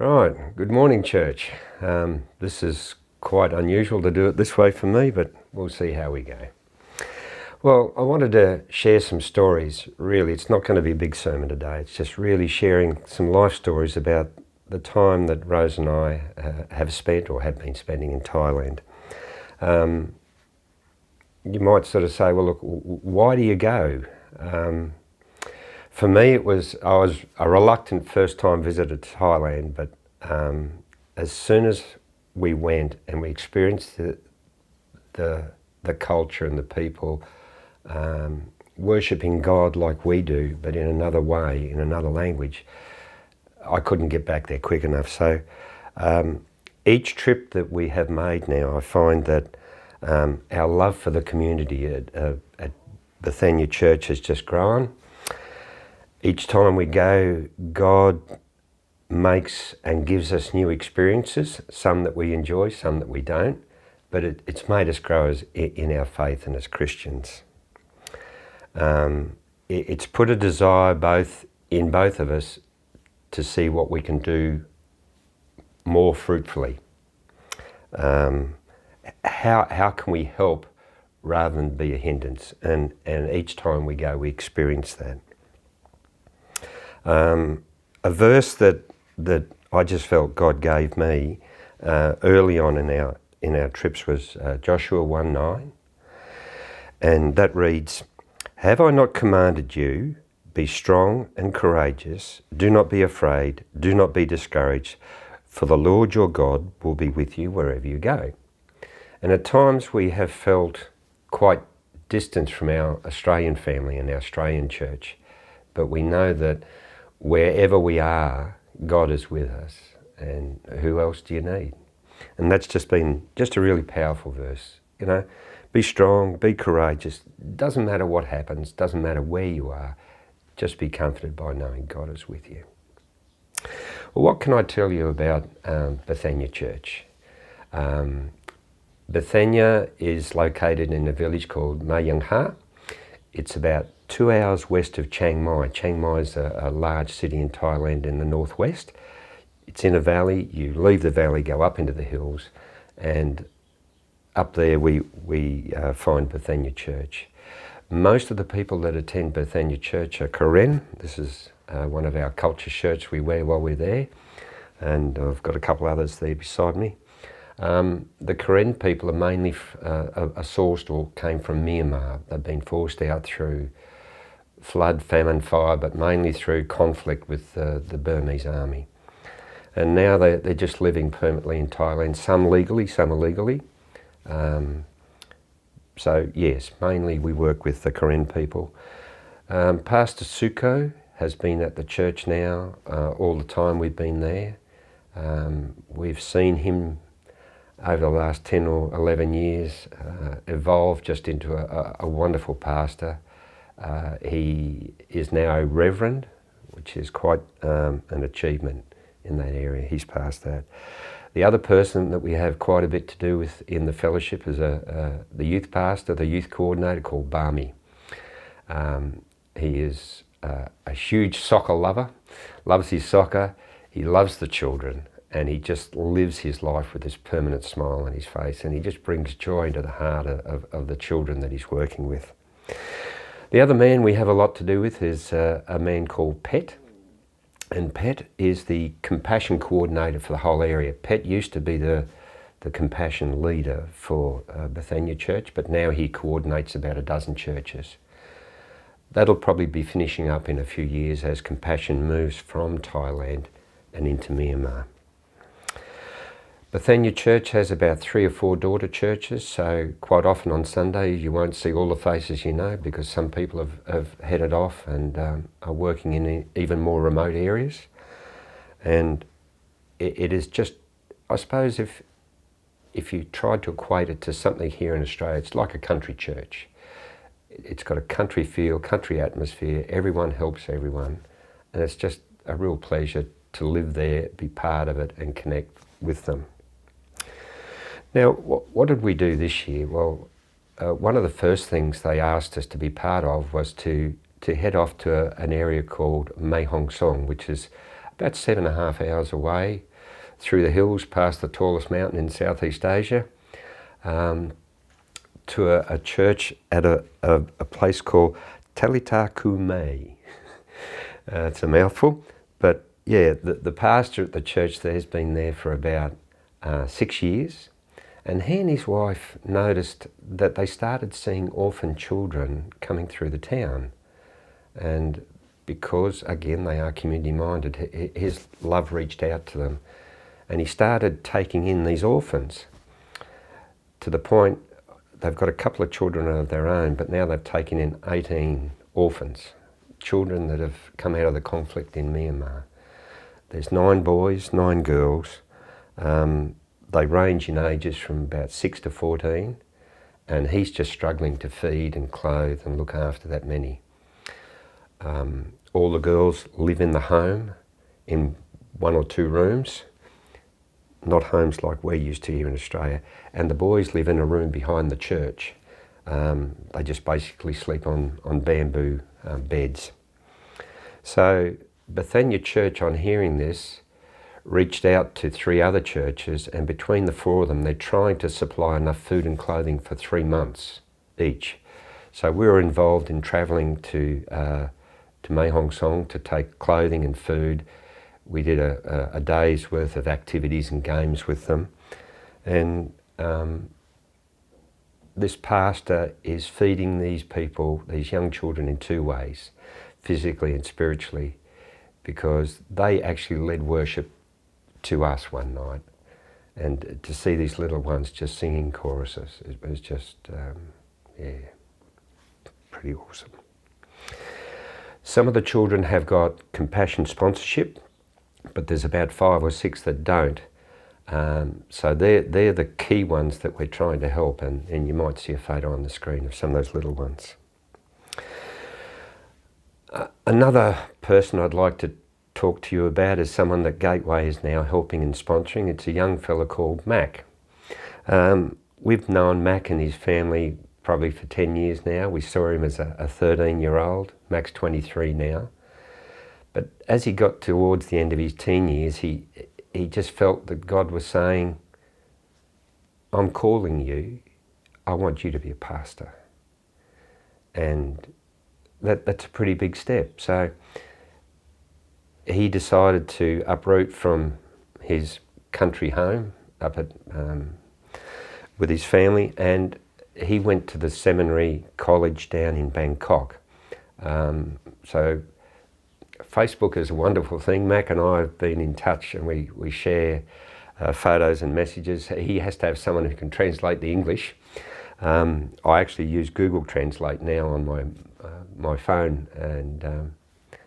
Right, good morning, church. This is quite unusual to do it this way for me, but we'll see how we go. Well, I wanted to share some stories. Really, it's not going to be a big sermon today. It's just really sharing some life stories about the time that Rose and I have spent or have been spending in Thailand. You might sort of say, well, look, why do you go? For me, I was a reluctant first-time visitor to Thailand, but as soon as we went and we experienced the culture and the people worshipping God like we do, but in another way, in another language, I couldn't get back there quick enough. So each trip that we have made now, I find that our love for the community at Bethania Church has just grown. Each time we go, God makes and gives us new experiences, some that we enjoy, some that we don't, but it's made us grow in our faith and as Christians. It's put a desire in both of us to see what we can do more fruitfully. How can we help rather than be a hindrance? And each time we go, we experience that. A verse that I just felt God gave me early on in our trips was Joshua 1:9, and that reads, "Have I not commanded you? Be strong and courageous. Do not be afraid. Do not be discouraged, for the Lord your God will be with you wherever you go." And at times we have felt quite distant from our Australian family and our Australian church, but we know that wherever we are, God is with us, and who else do you need? And that's just been a really powerful verse. You know, be strong, be courageous. Doesn't matter what happens, doesn't matter where you are, just be comforted by knowing God is with you. Well, what can I tell you about Bethania Church? Bethania is located in a village called Mae Ha. It's about 2 hours west of Chiang Mai. Chiang Mai is a large city in Thailand in the northwest. It's in a valley. You leave the valley, go up into the hills, and up there we find Bethania Church. Most of the people that attend Bethania Church are Karen. This is one of our culture shirts we wear while we're there, and I've got a couple others there beside me. The Karen people are mainly sourced or came from Myanmar. They've been forced out through flood, famine, fire, but mainly through conflict with the Burmese army. And now they're just living permanently in Thailand, some legally, some illegally. So yes, mainly we work with the Karen people. Pastor Suko has been at the church now all the time we've been there. We've seen him over the last 10 or 11 years evolve just into a wonderful pastor. He is now a reverend, which is quite an achievement in that area. He's past that. The other person that we have quite a bit to do with in the fellowship is the youth pastor, the youth coordinator called Barmy. He is a huge soccer lover, loves his soccer, he loves the children, and he just lives his life with this permanent smile on his face, and he just brings joy into the heart of the children that he's working with. The other man we have a lot to do with is a man called Pet, and Pet is the compassion coordinator for the whole area. Pet used to be the compassion leader for Bethania Church, but now he coordinates about a dozen churches. That'll probably be finishing up in a few years as compassion moves from Thailand and into Myanmar. Bethania Church has about 3 or 4 daughter churches, so quite often on Sunday you won't see all the faces you know, because some people have headed off and are working in even more remote areas. And it is just, I suppose if you tried to equate it to something here in Australia, it's like a country church. It's got a country feel, country atmosphere, everyone helps everyone, and it's just a real pleasure to live there, be part of it and connect with them. Now, what did we do this year? Well, one of the first things they asked us to be part of was to head off to an area called Mae Hong Song, which is about 7.5 hours away. through the hills past the tallest mountain in Southeast Asia, to a church at a place called Talita Kume. It's a mouthful, but yeah, the pastor at the church there has been there for about 6 years, and he and his wife noticed that they started seeing orphan children coming through the town, and because, again, they are community-minded, his love reached out to them, and he started taking in these orphans to the point they've got a couple of children of their own, but now they've taken in 18 orphans, children that have come out of the conflict in Myanmar. There's 9 boys, 9 girls. They range in ages from about 6 to 14, and he's just struggling to feed and clothe and look after that many. All the girls live in the home in 1 or 2 rooms, not homes like we're used to here in Australia, and the boys live in a room behind the church. They just basically sleep on bamboo beds. So Bethania Church, on hearing this, reached out to 3 other churches, and between the 4 of them, they're trying to supply enough food and clothing for 3 months each. So we were involved in travelling to Mae Hong Song to take clothing and food. We did a day's worth of activities and games with them. And this pastor is feeding these people, these young children, in 2 ways, physically and spiritually, because they actually led worship to us one night. And to see these little ones just singing choruses, it was just, pretty awesome. Some of the children have got compassion sponsorship, but there's about 5 or 6 that don't. So they're the key ones that we're trying to help, and you might see a photo on the screen of some of those little ones. Another person I'd like to talk to you about is someone that Gateway is now helping and sponsoring. It's a young fella called Mac. We've known Mac and his family probably for 10 years now. We saw him as a 13-year-old. Mac's 23 now. But as he got towards the end of his teen years, he just felt that God was saying, I'm calling you. I want you to be a pastor. And that's a pretty big step. So he decided to uproot from his country home up at with his family, and he went to the seminary college down in Bangkok. So Facebook is a wonderful thing. Mac and I have been in touch, and we share photos and messages. He has to have someone who can translate the English. I actually use Google Translate now on my phone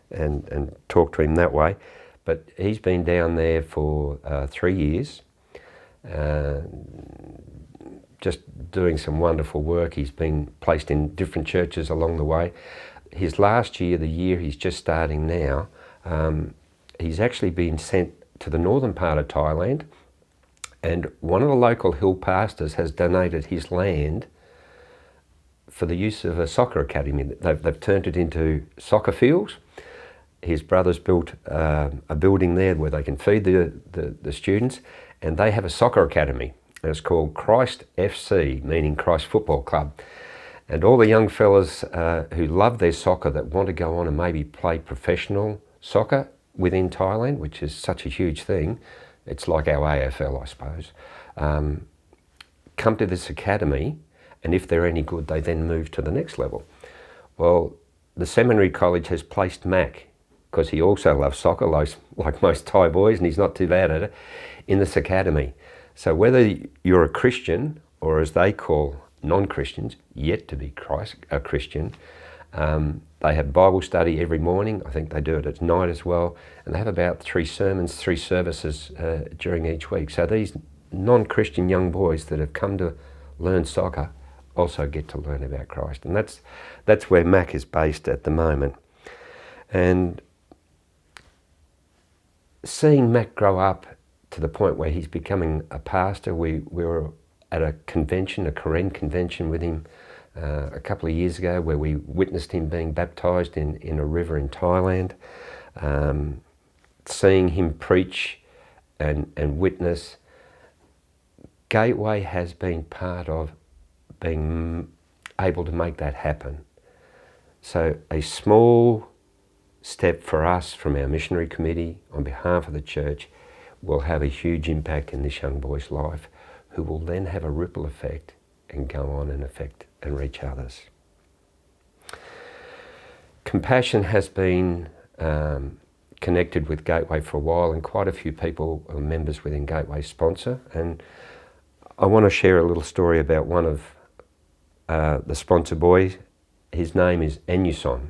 and talk to him that way. But he's been down there for 3 years, just doing some wonderful work. He's been placed in different churches along the way. His last year, the year he's just starting now, he's actually been sent to the northern part of Thailand, and one of the local hill pastors has donated his land for the use of a soccer academy. They've turned it into soccer fields. His brother's built a building there where they can feed the students, and they have a soccer academy. And it's called Christ FC, meaning Christ Football Club. And all the young fellas who love their soccer, that want to go on and maybe play professional soccer within Thailand, which is such a huge thing, it's like our AFL, I suppose, come to this academy, and if they're any good, they then move to the next level. Well, the seminary college has placed Mac, because he also loves soccer, like most Thai boys, and he's not too bad at it, in this academy. So whether you're a Christian, or as they call non-Christians, yet to be a Christian, they have Bible study every morning. I think they do it at night as well. And they have about 3 sermons, 3 services during each week. So these non-Christian young boys that have come to learn soccer also get to learn about Christ. And that's where Mac is based at the moment. And seeing Mac grow up to the point where he's becoming a pastor, we were at a convention, a Korean convention with him a couple of years ago, where we witnessed him being baptised in a river in Thailand. Seeing him preach and witness. Gateway has been part of being able to make that happen. So a small step for us from our missionary committee on behalf of the church will have a huge impact in this young boy's life, who will then have a ripple effect and go on and affect and reach others. Compassion has been connected with Gateway for a while, and quite a few people are members within Gateway sponsor. And I want to share a little story about one of the sponsor boys. His name is Enuson.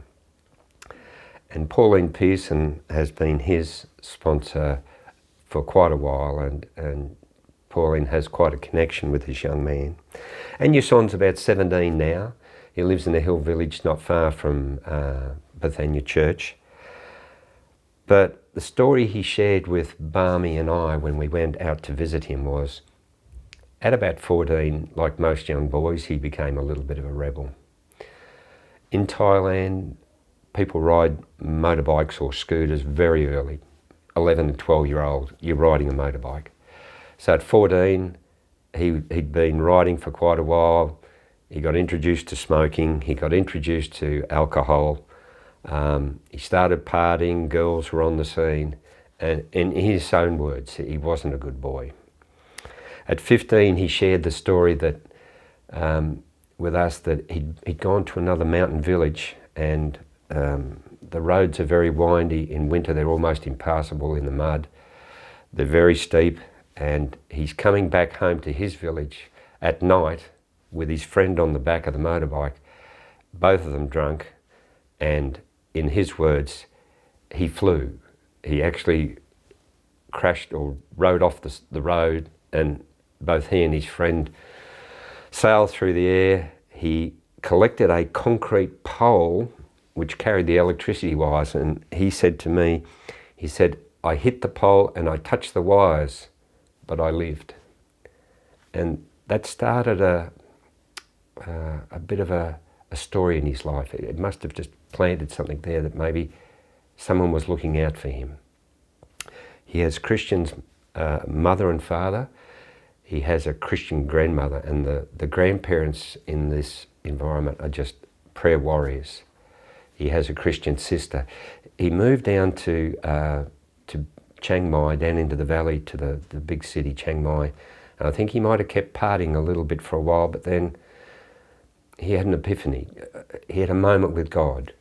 And Pauline Pearson has been his sponsor for quite a while, and Pauline has quite a connection with this young man. Enuson's about 17 now. He lives in a hill village not far from Bethania Church. But the story he shared with Barmy and I when we went out to visit him was, at about 14, like most young boys, he became a little bit of a rebel. In Thailand, people ride motorbikes or scooters very early. 11 and 12-year-old, you're riding a motorbike. So at 14, he'd been riding for quite a while. He got introduced to smoking. He got introduced to alcohol. He started partying. Girls were on the scene. And in his own words, he wasn't a good boy. At 15, he shared the story that with us that he'd gone to another mountain village, and the roads are very windy. In winter, they're almost impassable in the mud. They're very steep, and he's coming back home to his village at night with his friend on the back of the motorbike, both of them drunk, and in his words, he flew. He actually crashed or rode off the road, and both he and his friend sailed through the air. He collected a concrete pole which carried the electricity wires, and he said to me, he said, I hit the pole and I touched the wires, but I lived. And that started a bit of a story in his life. It must have just planted something there that maybe someone was looking out for him. He has Christian's mother and father. He has a Christian grandmother, and the grandparents in this environment are just prayer warriors. He has a Christian sister. He moved down to Chiang Mai, down into the valley to the big city, Chiang Mai. And I think he might have kept partying a little bit for a while, but then he had an epiphany. He had a moment with God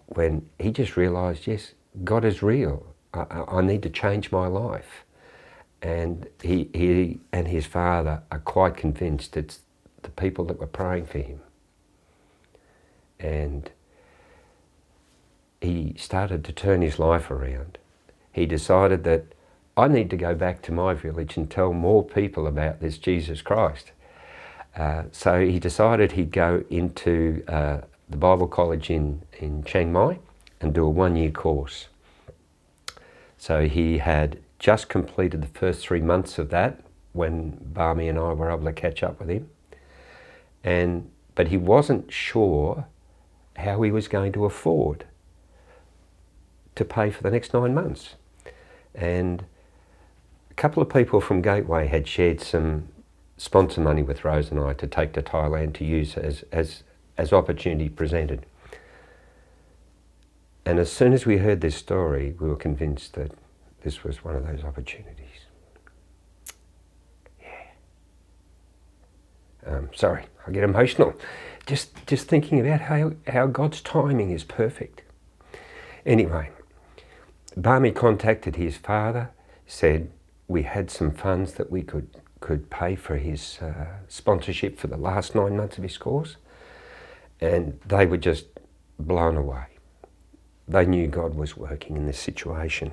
when he just realised, yes, God is real. I need to change my life. And he and his father are quite convinced it's the people that were praying for him. And he started to turn his life around. He decided that I need to go back to my village and tell more people about this Jesus Christ. So he decided he'd go into the Bible college in Chiang Mai and do a 1-year course. So he had just completed the first 3 months of that when Barmy and I were able to catch up with him. But he wasn't sure how he was going to afford to pay for the next 9 months. And a couple of people from Gateway had shared some sponsor money with Rose and I to take to Thailand to use as opportunity presented. And as soon as we heard this story, we were convinced that this was one of those opportunities. Yeah. Sorry, I get emotional. Just thinking about how God's timing is perfect. Anyway, Barmy contacted his father, said we had some funds that we could pay for his sponsorship for the last 9 months of his course, and they were just blown away. They knew God was working in this situation.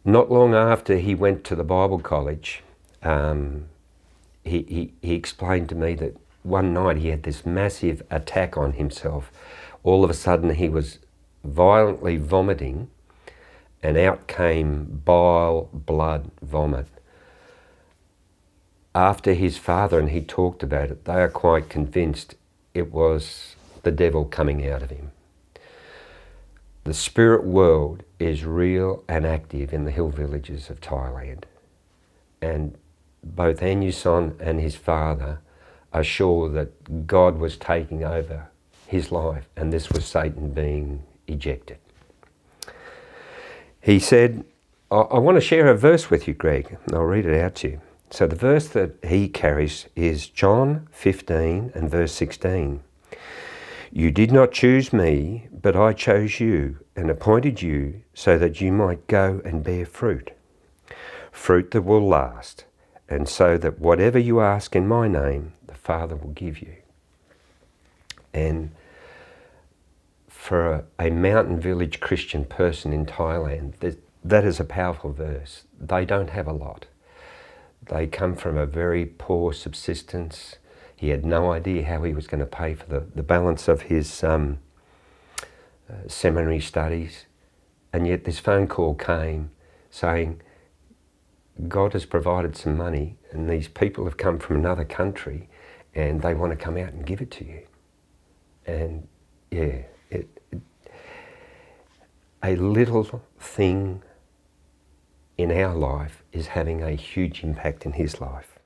Not long after he went to the Bible college, he explained to me that one night he had this massive attack on himself. All of a sudden he was violently vomiting, and out came bile, blood, vomit. After his father and he talked about it, they are quite convinced it was the devil coming out of him. the spirit world is real and active in the hill villages of Thailand. And both Anyuson and his father are sure that God was taking over his life and this was Satan being ejected. He said, I want to share a verse with you, Greg, and I'll read it out to you. So the verse that he carries is John 15 and verse 16. You did not choose me, but I chose you and appointed you so that you might go and bear fruit, fruit that will last, and so that whatever you ask in my name, the Father will give you. And for a mountain village Christian person in Thailand, that is a powerful verse. They don't have a lot. They come from a very poor subsistence. He had no idea how he was going to pay for the balance of his seminary studies. And yet this phone call came saying, God has provided some money and these people have come from another country and they want to come out and give it to you. And yeah, a little thing in our life is having a huge impact in his life.